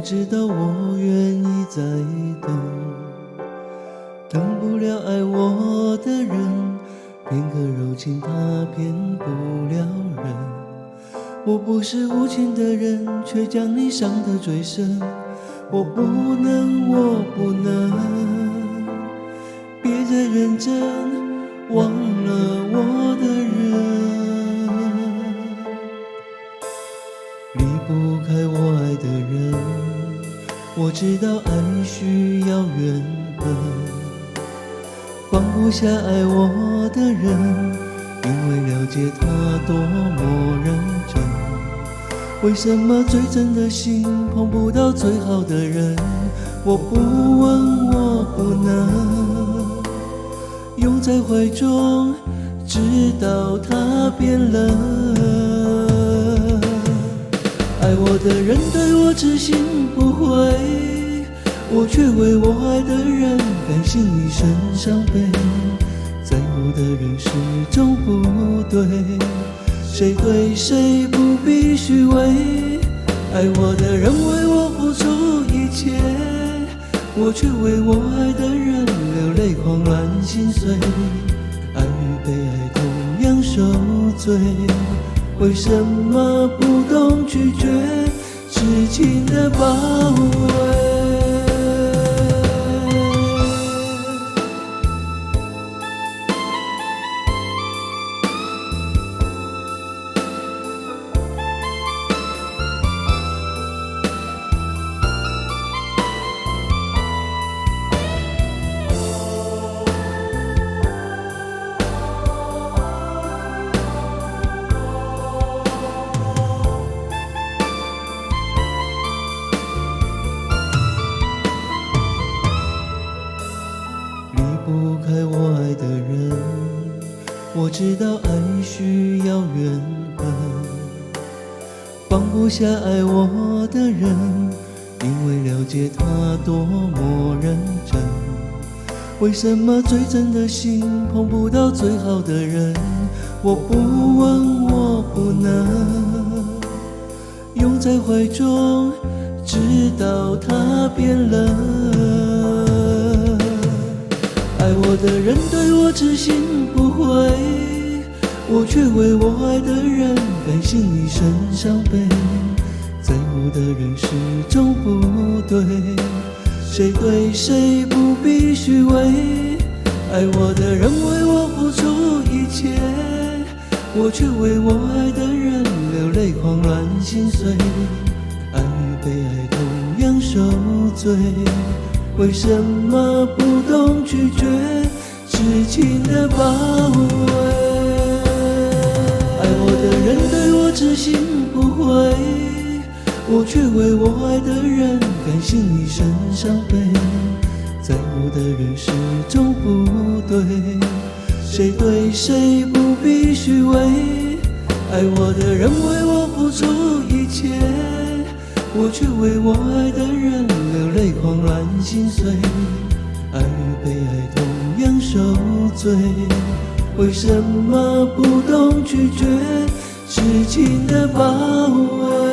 知道我愿意再等，等不了爱我的人，片刻柔情他骗不了人。我不是无情的人，却将你伤得最深。我不能，我不能，别再认真，忘了我的人。离不开我爱的人，我知道爱需要缘分，放不下爱我的人，因为了解他多么认真。为什么最真的心碰不到最好的人？我不问，我不能，拥在怀中，直到他变冷。爱我的人对我痴心不悔，我却为我爱的人甘心一生伤悲。在乎的人始终不对，谁对谁不必虚伪。爱我的人为我付出一切，我却为我爱的人流泪狂乱心碎。爱与被爱同样受罪，为什么不懂拒绝痴情的包围？不开我爱的人，我知道爱需要缘分，放不下爱我的人，因为了解他多么认真。为什么最真的心碰不到最好的人？我不问，我不能，拥在怀中，直到他变冷。爱我的人对我痴心不悔，我却为我爱的人甘心一生伤悲。在乎的人始终不对，谁对谁不必虚伪。爱我的人为我付出一切，我却为我爱的人流泪狂乱心碎。爱与被爱同样受罪，为什么不懂拒绝痴情的包围？爱我的人对我痴心不悔，我却为我爱的人甘心一生伤悲。在乎的人始终不对，谁对谁不必虚伪。爱我的人为我付出一切，我却为我爱的人流泪狂乱心碎。爱与被爱同样受罪，为什么不懂拒绝痴情的包围？